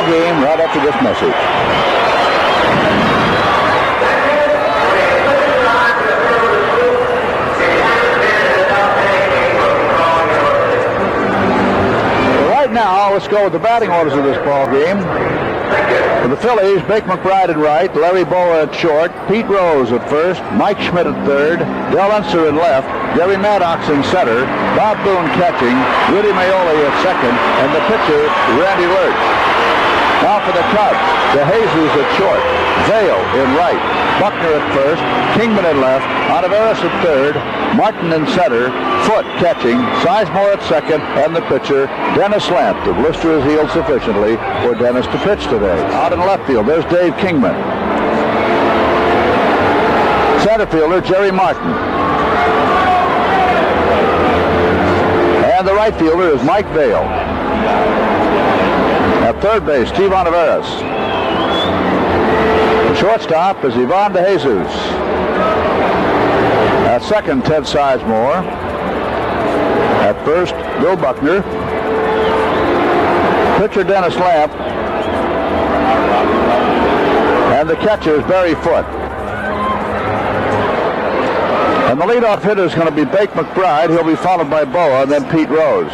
ball game right after this message. Right now, let's go with the batting orders of this ball game. For the Phillies, Babe Ruth at right, Larry Bowa at short, Pete Rose at first, Mike Schmidt at third, Del Unser in left, Gary Maddox in center, Bob Boone catching, Rudy Maoli at second, and the pitcher, Randy Lurch. Now for the Cubs, DeJesus at short, Vail in right, Buckner at first, Kingman at left, Olivares at third, Martin in center, Foote catching, Sizemore at second, and the pitcher, Dennis Lamp, to blister his heel sufficiently for Dennis to pitch today. Out in left field, there's Dave Kingman. Center fielder, Jerry Martin. And the right fielder is Mike Vail. At third base, Steve Olivares. The shortstop is Ivan DeJesus. At second, Ted Sizemore. At first, Bill Buckner. Pitcher, Dennis Lamp. And the catcher is Barry Foote. And the leadoff hitter is going to be Babe McBride. He'll be followed by Bowa and then Pete Rose.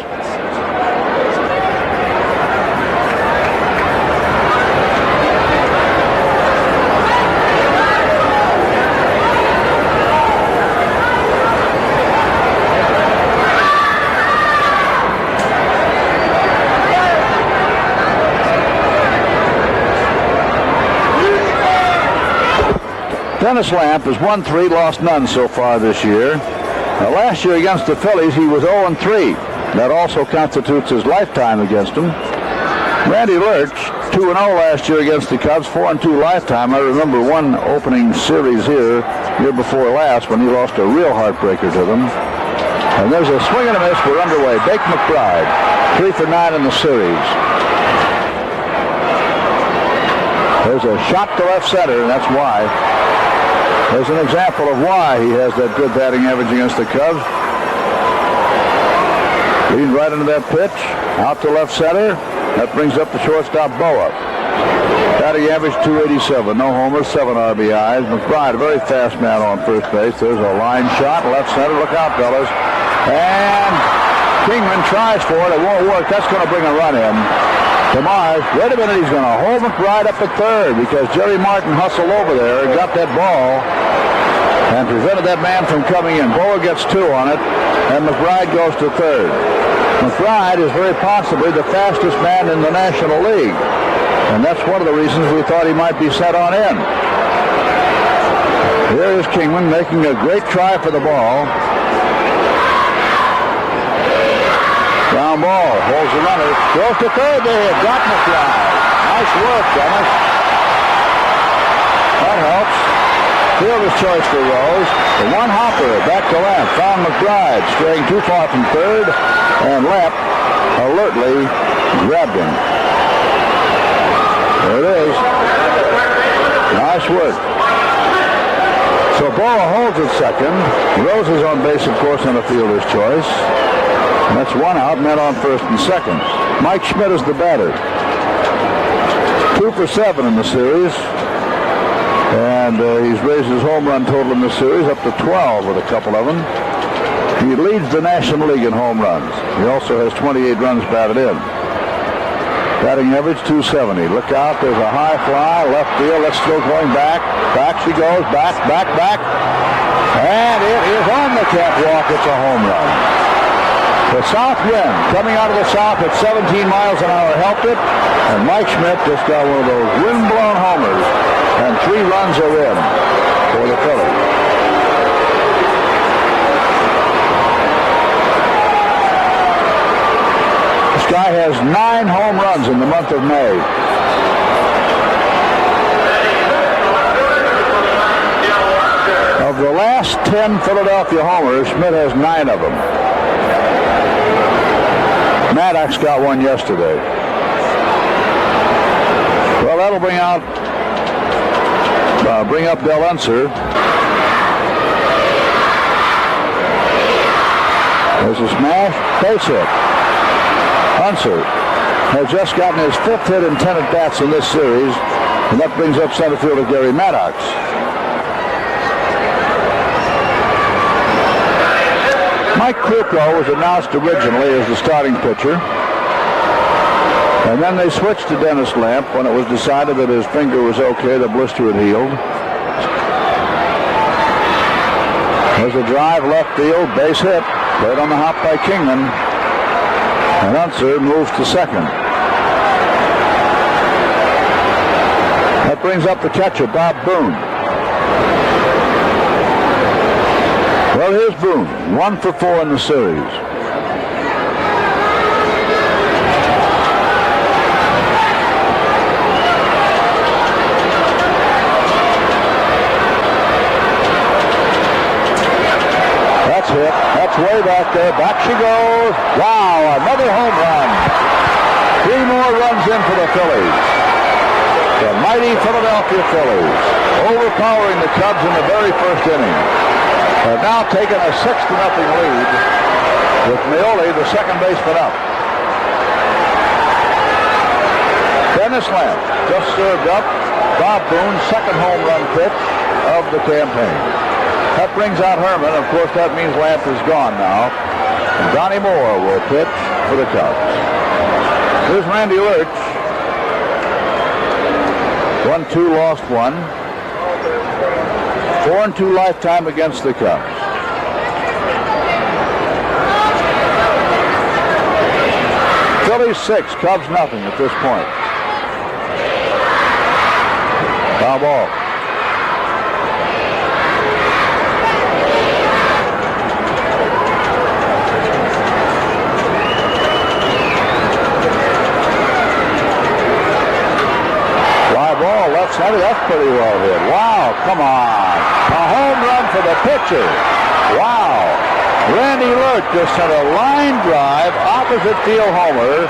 Dennis Lamp has won 3, lost none so far this year. Now, last year against the Phillies, he was 0-3. That also constitutes his lifetime against them. Randy Lurch, 2-0 last year against the Cubs, 4-2 lifetime. I remember one opening series here, year before last, when he lost a real heartbreaker to them. And there's a swing and a miss. We're underway. Babe McBride, 3 for 9 in the series. There's a shot to left center, and that's why. There's an example of why he has that good batting average against the Cubs. Leading right into that pitch, out to left center. That brings up the shortstop, Bowa. Batting average 287, no homers, 7 RBIs. McBride, a very fast man on first base. There's a line shot, left center. Look out, fellas. And Kingman tries for it. It won't work. That's going to bring a run in. Tomás, wait a minute, he's going to hold McBride up at third because Jerry Martin hustled over there and got that ball and prevented that man from coming in. Bowa gets 2 on it, and McBride goes to third. McBride is very possibly the fastest man in the National League, and that's one of the reasons we thought he might be set on in. Here is Kingman making a great try for the ball. Ground ball, holds the runner, goes to third there, got McBride. Nice work, Dennis. That helps. Fielder's choice for Rose. The one hopper back to Lamp, found McBride, straying too far from third, and Lamp alertly grabbed him. There it is. Nice work. So Bowa holds at second. Rose is on base, of course, on the fielder's choice. And that's 1 out, men on first and second. Mike Schmidt is the batter. 2 for 7 in the series. And he's raised his home run total in the series up to 12 with a couple of them. He leads the National League in home runs. He also has 28 runs batted in. Batting average 270. Look out, there's a high fly, left field. That's still going back. Back she goes, back. And it is on the catwalk. It's a home run. The south wind coming out of the south at 17 miles an hour helped it, and Mike Schmidt just got one of those wind-blown homers, and 3 runs are in for the Phillies. This guy has 9 home runs in the month of May. Of the last 10 Philadelphia homers, Schmidt has 9 of them. Maddox got one yesterday. Well, that'll bring up Del Unser. There's a smash, base hit. Unser has just gotten his 5th hit in 10 at-bats in this series, and that brings up center fielder Gary Maddox. Mike Krukow was announced originally as the starting pitcher, and then they switched to Dennis Lamp when it was decided that his finger was okay, the blister had healed. There's a drive left field, base hit, played on the hop by Kingman, and Unser moves to second. That brings up the catcher, Bob Boone. Well, here's Boone, 1 for 4 in the series. That's hit. That's way back there. Back she goes. Wow, another home run. 3 more runs in for the Phillies. The mighty Philadelphia Phillies overpowering the Cubs in the very first inning. Have now taken a 6-0 lead with Meoli, the second baseman, up. Dennis Lamp just served up Bob Boone's second home run pitch of the campaign. That brings out Herman. Of course, that means Lamp is gone now. And Donnie Moore will pitch for the Cubs. Here's Randy Lurch. 1-2, lost 1. 4-2 lifetime against the Cubs. Phillies 6, Cubs nothing at this point. Foul ball. Fly ball, left center, that's pretty well hit. Wow, come on. A home run for the pitcher. Wow. Randy Lurch just sent a line drive, opposite field homer,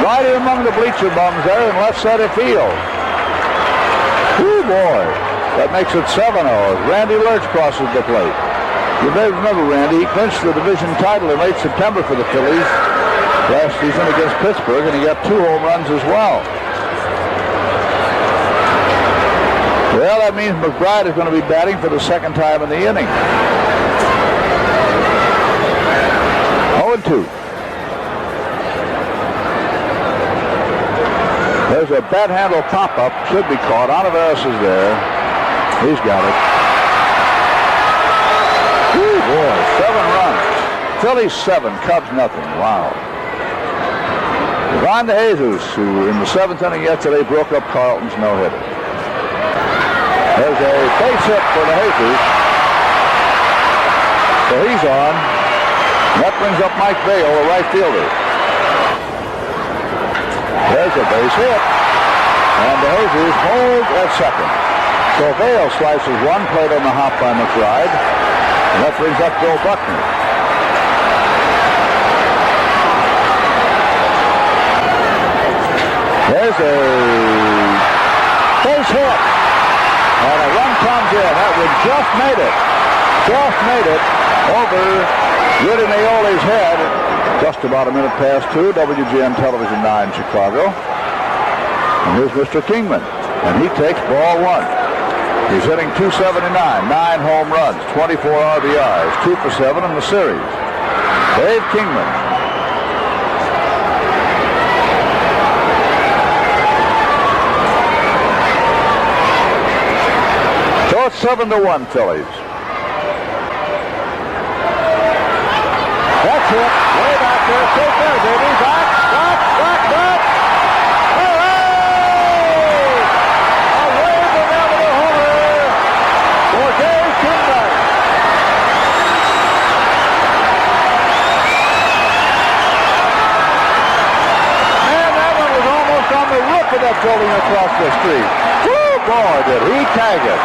right in among the bleacher bums there in left center field. Whoo, boy. That makes it 7-0 as Randy Lurch crosses the plate. You may remember Randy. He clinched the division title in late September for the Phillies last season against Pittsburgh, and he got 2 home runs as well. Well, that means McBride is going to be batting for the second time in the inning. 0-2. There's a bat handle pop-up. Should be caught. Olivares is there. He's got it. Ooh, boy, 7 runs. Phillies 7, Cubs nothing. Wow. Ron DeJesus, who in the 7th inning yesterday broke up Carlton's no-hitter. There's a base hit for the Jesus. So he's on. That brings up Mike Vail, the right fielder. There's a base hit. And the Jesus holds at second. So Vail slices one, played on the hop by McBride. And that brings up Bill Buckner. There's a base hit. And a run comes in. That one just made it. Just made it over Rudy Meoli's head. Just about a minute past 2. WGN Television 9, Chicago. And here's Mr. Kingman. And he takes ball 1. He's hitting .279, 9 home runs, 24 RBIs, 2 for 7 in the series. Dave Kingman. So it's 7-1 Phillies. That's it. Way back there. Stay there, baby. Back. Hooray! Away from the homer for Dave Kingman. Man, that one was almost on the roof of that building across the street. Woo, boy, did he tag it.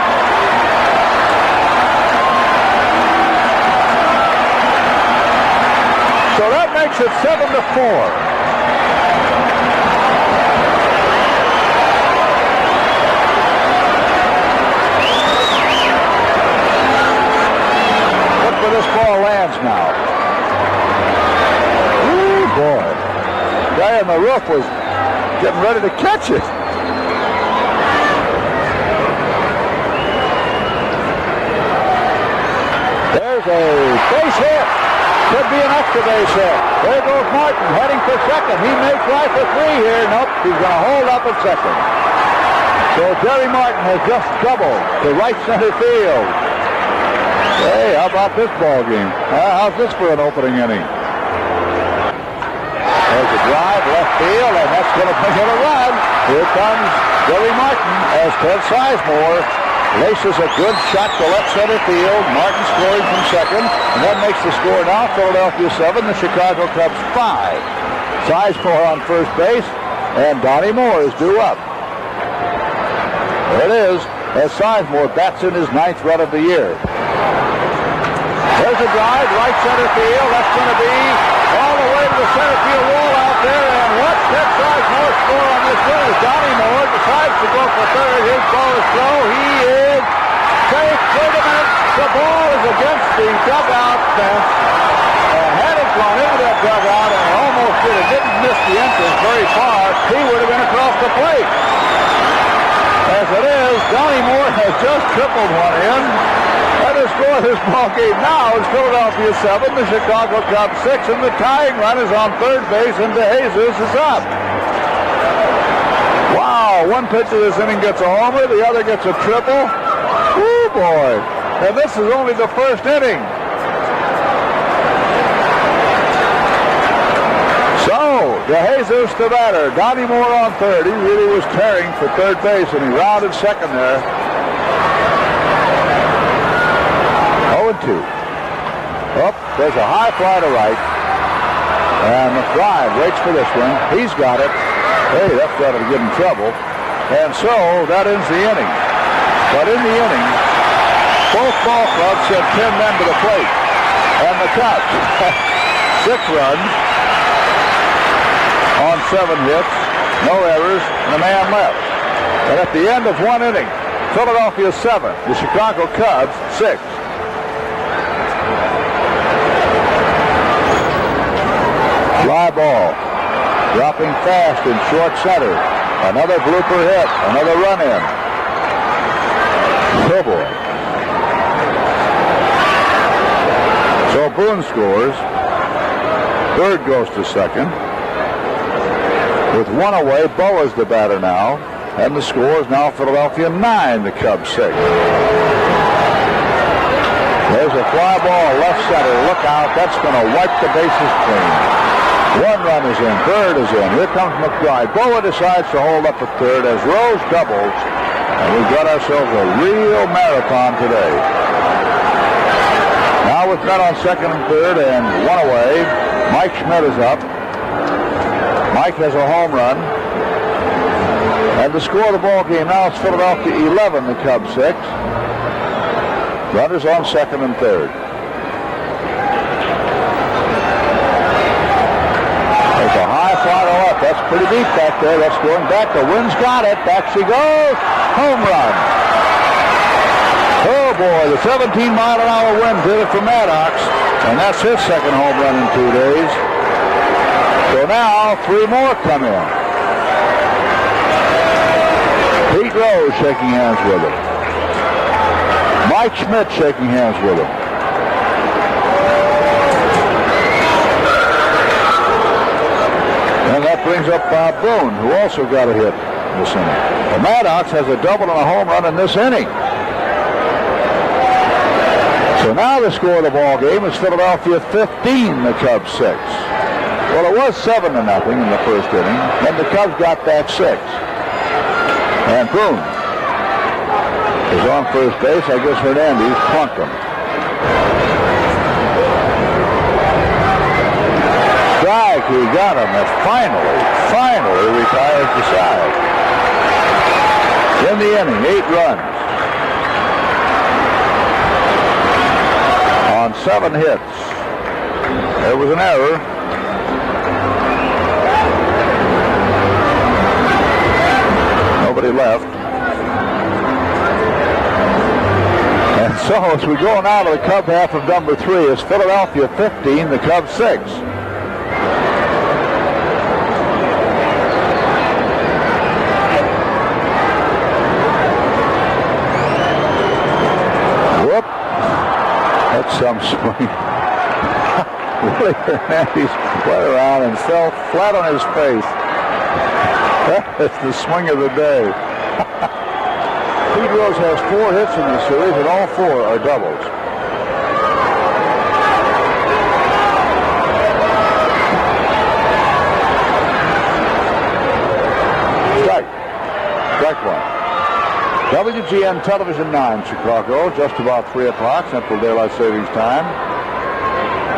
So that makes it 7-4. Look where this ball lands now. Ooh, boy. guy on the roof was getting ready to catch it. There's a base hit. Could be an extra base hit. There goes Martin heading for second. He makes right for 3 here. Nope, he's going to hold up at second. So Jerry Martin has just doubled to right center field. Hey, how about this ball game? How's this for an opening inning? There's a drive, left field, and that's going to bring it a run. Here comes Jerry Martin as Ted Sizemore laces a good shot to left center field. Martin scoring from second, and that makes the score now Philadelphia 7, the Chicago Cubs 5. Sizemore on first base, and Donnie Moore is due up. There it is, as Sizemore bats in his 9th run of the year. There's a drive, right center field. That's going to be all the way to the center field wall out there. And what Ted Sizemore score on this one is Donnie Moore decides to go for third. His ball is slow. He is safe. Wait a minute. The ball is against the dugout fence. And had it gone into that dugout and almost didn't miss the entrance very far, he would have been across the plate. As it is, Donnie Moore has just tripled one in. And the score of this ball game now is Philadelphia 7, the Chicago Cubs 6, and the tying run is on third base, and DeJesus is up. Wow, one pitcher this inning gets a homer, the other gets a triple. Woo, boy. And this is only the first inning. So, DeJesus the batter. Donnie Moore on third. He really was tearing for third base, and he rounded second there. 0-2. Oh, there's a high fly to right. And McBride waits for this one. He's got it. Hey, that's got to give him trouble. And so, that ends the inning. But in the inning, both ball clubs sent 10 men to the plate. And the Cubs, 6 runs on 7 hits, no errors, and a man left. And at the end of one inning, Philadelphia 7, the Chicago Cubs 6. Fly ball, dropping fast in short center. Another blooper hit, another run in. Oh boy. So Boone scores. Bird goes to second. With 1 away, Bo is the batter now. And the score is now Philadelphia 9, the Cubs 6. There's a fly ball left center. Look out. That's going to wipe the bases clean. 1 run is in. Bird is in. Here comes McBride. Boa decides to hold up at third as Rose doubles. And we've got ourselves a real marathon today. Now with men on second and third and 1 away, Mike Schmidt is up. Mike has a home run. And the score of the ball game now is Philadelphia 11, the Cubs 6. Runners on second and third. There's a high fly to left. That's pretty deep back there. That's going back. The wind's got it. Back she goes. Home run. Oh boy, the 17-mile-an-hour wind did it for Maddox. And that's his second home run in 2 days. So now 3 more come in. Pete Rose shaking hands with him. Mike Schmidt shaking hands with him. And that brings up Bob Boone, who also got a hit this inning. Well, Maddox has a double and a home run in this inning. So now the score of the ball game is Philadelphia 15, the Cubs 6. Well, it was 7-0 in the first inning, and the Cubs got back 6. And Boone is on first base. I guess Hernandez plunked him. Strike, he got him. And finally retires the side. In the inning, 8 runs. On 7 hits. There was an error. Nobody left. And so as we go now to the Cub half of number 3, it's Philadelphia 15, the Cubs 6. some swing. Willie Hernandez went around and fell flat on his face. That's the swing of the day. Pete Rose has 4 hits in the series, and all 4 are doubles. Strike one. WGN Television 9, Chicago, just about 3 o'clock, Central Daylight Savings Time.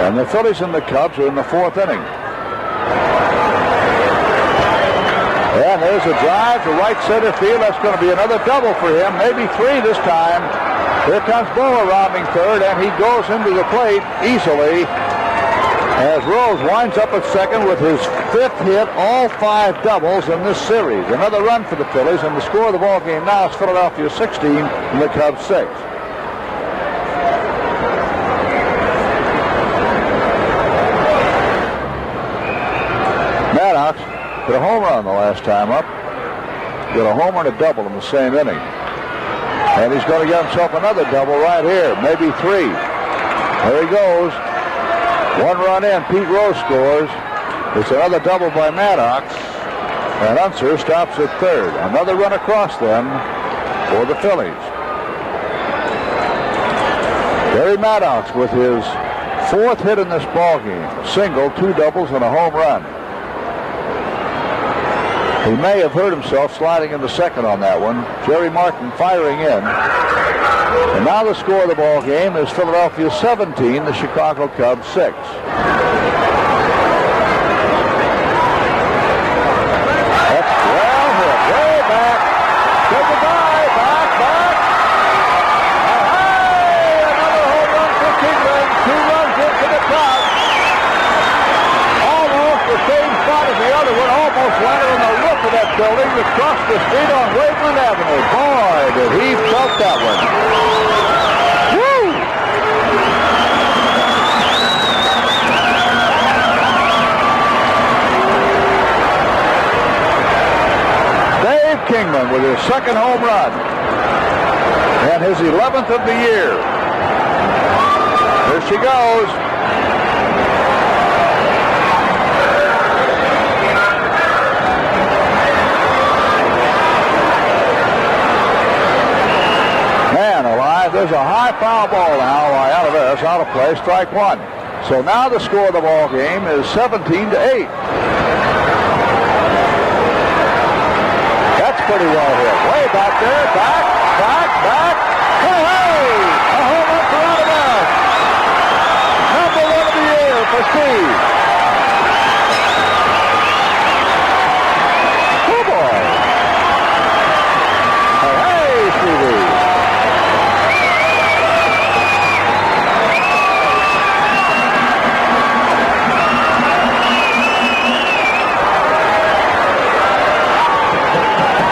And the Phillies and the Cubs are in the 4th inning. And there's a drive to right center field. That's going to be another double for him, maybe 3 this time. Here comes Boa rounding third, and he goes into the plate easily as Rose winds up at second with his 5th hit, all 5 doubles in this series. Another run for the Phillies, and the score of the ball game now is Philadelphia 16 and the Cubs 6. Maddox hit a home run the last time up. Got a homer and a double in the same inning. And he's going to get himself another double right here, maybe 3. There he goes. 1 run in, Pete Rose scores. It's another double by Maddox. And Unser stops at third. Another run across them for the Phillies. Gary Maddox with his 4th hit in this ballgame. A single, 2 doubles, and a home run. He may have hurt himself sliding into second on that one. Jerry Martin firing in. And now the score of the ball game is Philadelphia 17, the Chicago Cubs 6. That's well hit, way back. Say goodbye, back. Hey, another home run for Kingman. 2 runs into the Cubs. Almost the same spot as the other one. Almost landed on the roof of that building across the street on Waveland Avenue. Boy, did he felt that one. Woo! Dave Kingman with his 2nd home run and his 11th of the year. Here she goes. Man alive, there's a high foul ball now by Oliveras, out of play, strike 1. So now the score of the ball game is 17-8. That's pretty well hit. Way back there, back. Hey! A home run for Oliveras. Number 1 of the year for Steve. Oh boy. Hey, Stevie.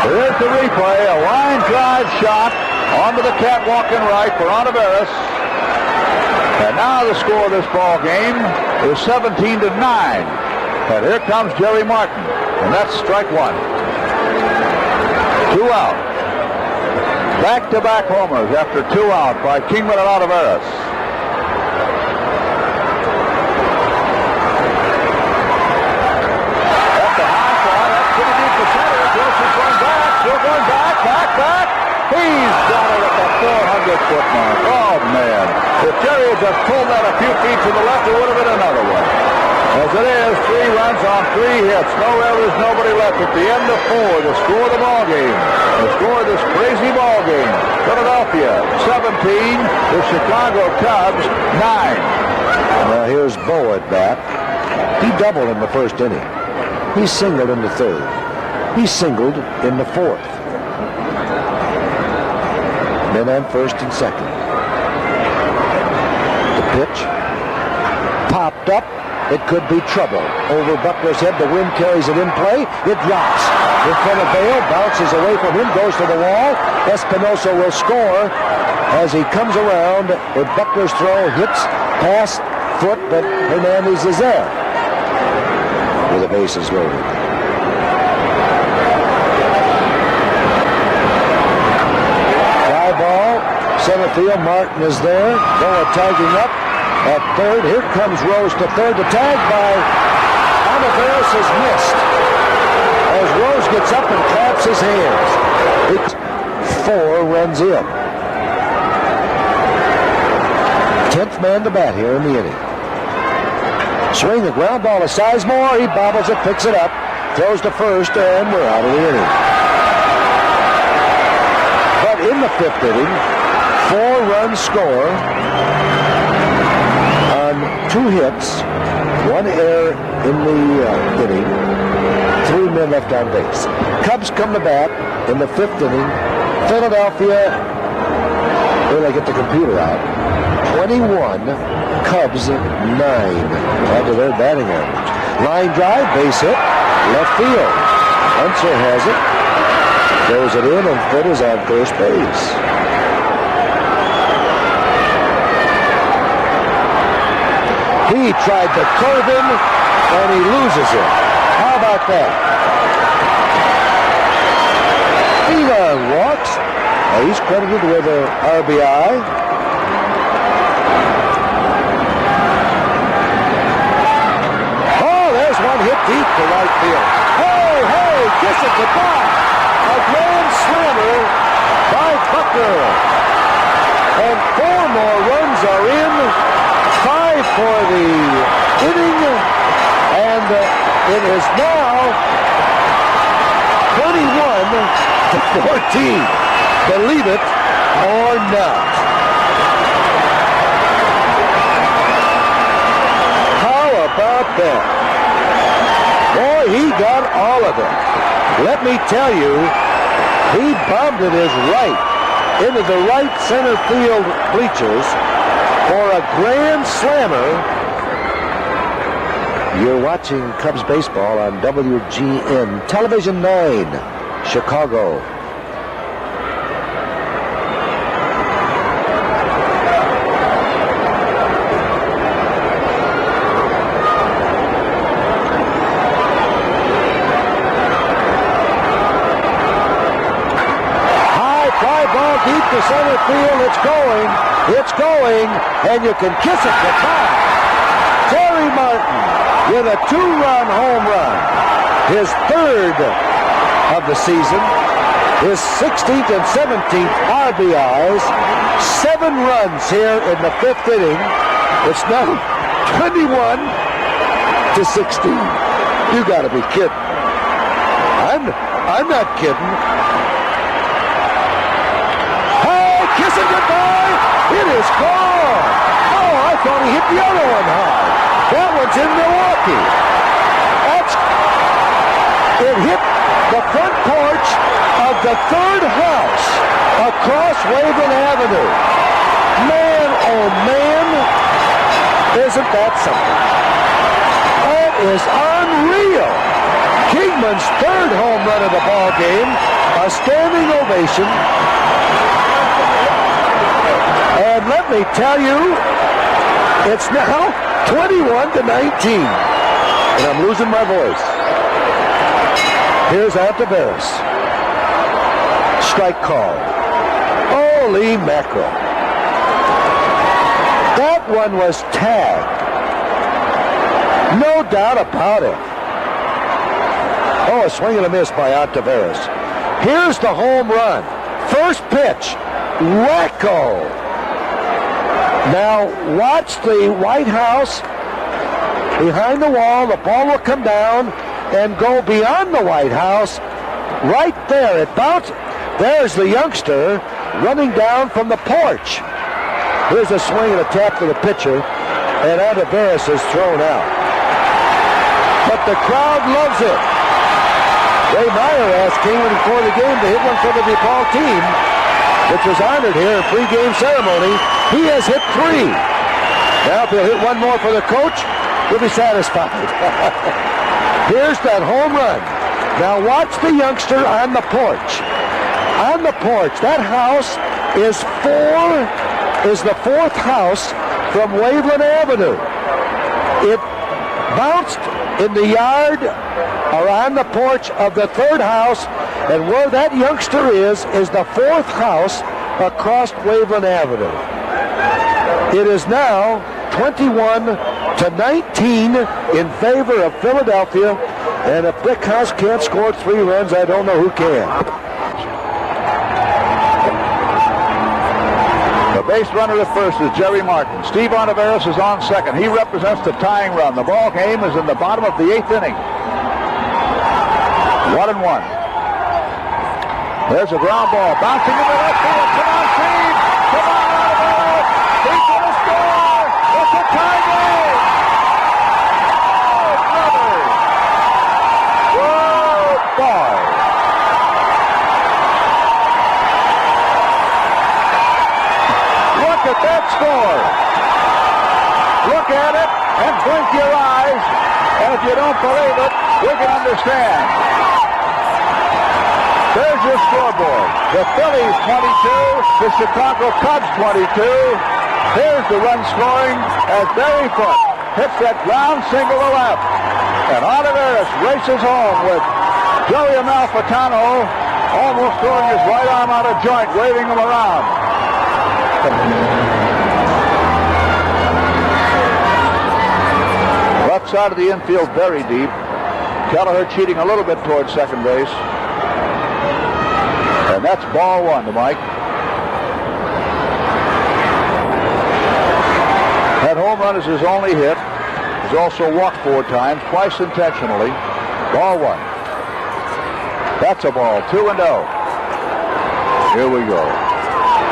Here's the replay, a line drive shot onto the catwalk and right for Oliveras. And now the score of this ball game is 17-9. And here comes Jerry Martin, and that's strike 1. 2 out. Back-to-back homers after 2 out by Kingman and Oliveras. He's got it at the 400-foot mark. Oh, man. If Jerry had just pulled that a few feet to the left, it would have been another one. As it is, 3 runs on 3 hits. No errors, nobody left. At the end of 4, the score of the ball game. The score of this crazy ball game. Philadelphia 17, the Chicago Cubs 9. Now here's Boa at bat. He doubled in the 1st inning. He singled in the 3rd. He singled in the 4th. Men on 1st and 2nd. The pitch popped up. It could be trouble. Over Butler's head, the wind carries it in play. It drops in front of Bale, bounces away from him, goes to the wall. Espinosa will score as he comes around. If Butler's throw hits past foot, but Hernandez is there with the bases loaded. Center field, Martin is there. Boa tagging up at third. Here comes Rose to third. The tag by Oliveros is missed as Rose gets up and claps his hands. It's 4 runs in. 10th man to bat here in the inning. Swing the ground ball to Sizemore. He bobbles it, picks it up, throws to first, and we're out of the inning. But in the 5th inning, 4-run score on 2 hits, 1 error in the inning, 3 men left on base. Cubs come to bat in the 5th inning. Philadelphia, when I get the computer out, 21, Cubs 9. Add to their batting average. Line drive, base hit, left field. Hunter has it, throws it in, and Foote is on first base. He tried to curve him, and he loses it. How about that? He walks. He's credited with an RBI. One hit deep to right field. Hey, kiss it goodbye. A grand slammer by Buckner. And 4 more runs are in. 5 for the inning. And it is now 21-14. Believe it or not. How about that? Boy, he got all of it. Let me tell you, he bombed it his right into the right center field bleachers for a grand slammer. You're watching Cubs baseball on WGN Television 9, Chicago. To center field, it's going, and you can kiss it goodbye. Terry Martin with a 2-run home run, his 3rd of the season, his 16th and 17th RBIs, 7 runs here in the 5th inning. It's now 21-16. You got to be kidding. I'm not kidding. Kiss it goodbye. It is gone. Oh, I thought he hit the other one hard. That one's in Milwaukee. It hit the front porch of the 3rd house across Wayland Avenue. Man, oh man, isn't that something? That is unreal. Kingman's 3rd home run of the ball game. A standing ovation. And let me tell you, it's now 21-19. And I'm losing my voice. Here's Altaveras. Strike call. Holy mackerel. That one was tagged. No doubt about it. Oh, a swing and a miss by Altaveras. Here's the home run. First pitch. Wacko. Now watch the White House behind the wall. The ball will come down and go beyond the White House. Right there, it bounced. There's the youngster running down from the porch. Here's a swing and a tap to the pitcher, and Altaveras is thrown out. But the crowd loves it. Ray Meyer asked Kingman before the game to hit one for the DePaul team, which was honored here in pregame ceremony. He has hit 3. Now if he'll hit one more for the coach, we'll be satisfied. Here's that home run. Now watch the youngster on the porch. On the porch, that house is the 4th house from Waveland Avenue. It bounced in the yard or on the porch of the 3rd house, and where that youngster is the 4th house across Waveland Avenue. It is now 21-19 in favor of Philadelphia. And if Rick House can't score 3 runs, I don't know who can. The base runner at first is Jerry Martin. Steve Ontiveros is on second. He represents the tying run. The ball game is in the bottom of the 8th inning. 1-1. There's a ground ball bouncing into left field. Come on, Steve! Come on, Ontiveros! He's going to score! It's a tie game! Oh, boy! Look at that score. Look at it and blink your eyes. And if you don't believe it, we can understand. There's your scoreboard. The Phillies 22, the Chicago Cubs 22. Here's the run scoring as Barry Foote hits that ground single to left. And Ontiveros races home with Joey Amalfitano almost throwing his right arm out of joint, waving him around. Left side of the infield very deep. Kelleher cheating a little bit towards second base. And that's ball 1 to Mike. That home run is his only hit. He's also walked 4 times, twice intentionally. Ball 1. That's a ball. 2-0. Here we go.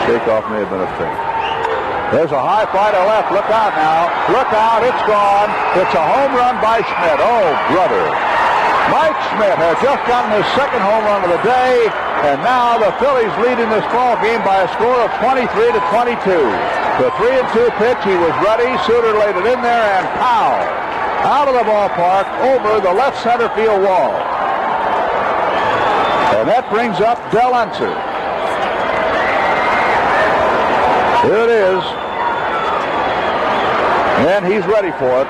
Shakeoff may have been a fake. There's a high fly to left. Look out now. Look out. It's gone. It's a home run by Schmidt. Oh, brother. Mike Schmidt has just gotten his second home run of the day, and now the Phillies lead in this ball game by a score of 23-22. The 3-2 pitch, he was ready. Suter laid it in there, and pow! Out of the ballpark over the left center field wall. And that brings up Del Unser. Here it is. And he's ready for it.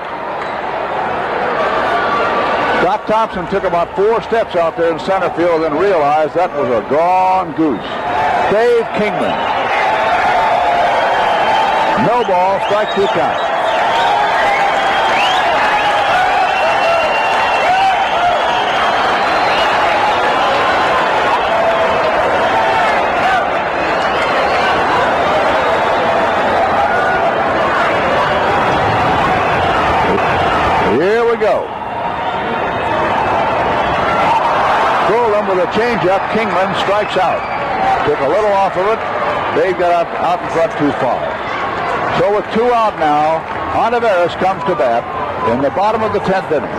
Doc Thompson took about 4 steps out there in center field and then realized that was a gone goose. Dave Kingman. No ball, strike 2 count. Here we go. With a changeup, Kingman strikes out. Took a little off of it. Dave got out in front too far. So with 2 out now, Ontiveros comes to bat in the bottom of the 10th inning.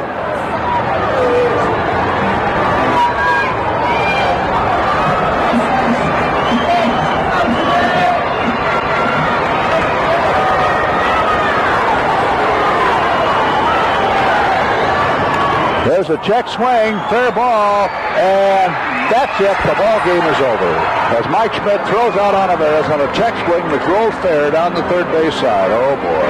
There's a check swing, fair ball, and that's it. The ball game is over. As Mike Schmidt throws out Ontiveros on a check swing which rolls fair down the third base side. Oh, boy.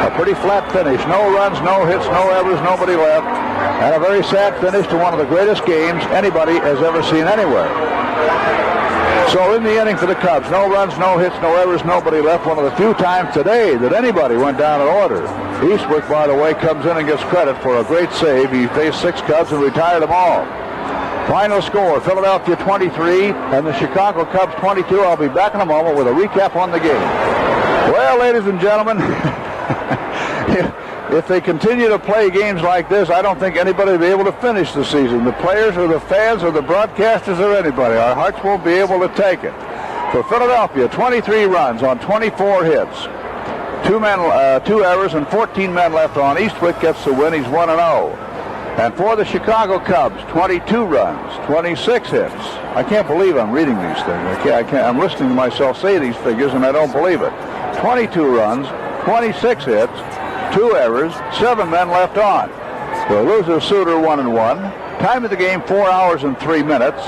A pretty flat finish. No runs, no hits, no errors, nobody left. And a very sad finish to one of the greatest games anybody has ever seen anywhere. So in the inning for the Cubs, no runs, no hits, no errors, nobody left. One of the few times today that anybody went down in order. Eastwick, by the way, comes in and gets credit for a great save. He faced 6 Cubs and retired them all. Final score, Philadelphia 23 and the Chicago Cubs 22. I'll be back in a moment with a recap on the game. Well, ladies and gentlemen, if they continue to play games like this, I don't think anybody will be able to finish the season. The players or the fans or the broadcasters or anybody. Our hearts won't be able to take it. For Philadelphia, 23 runs on 24 hits. 2 errors and 14 men left on. Eastwick gets the win. He's 1-0. And for the Chicago Cubs, 22 runs, 26 hits. I can't believe I'm reading these things. I'm listening to myself say these figures, and I don't believe it. 22 runs, 26 hits, 2 errors, 7 men left on. The loser, Suter, 1-1. Time of the game, 4 hours and 3 minutes.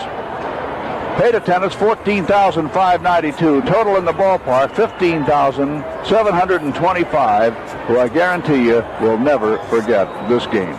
Paid attendance, 14,592. Total in the ballpark, 15,725, who I guarantee you will never forget this game.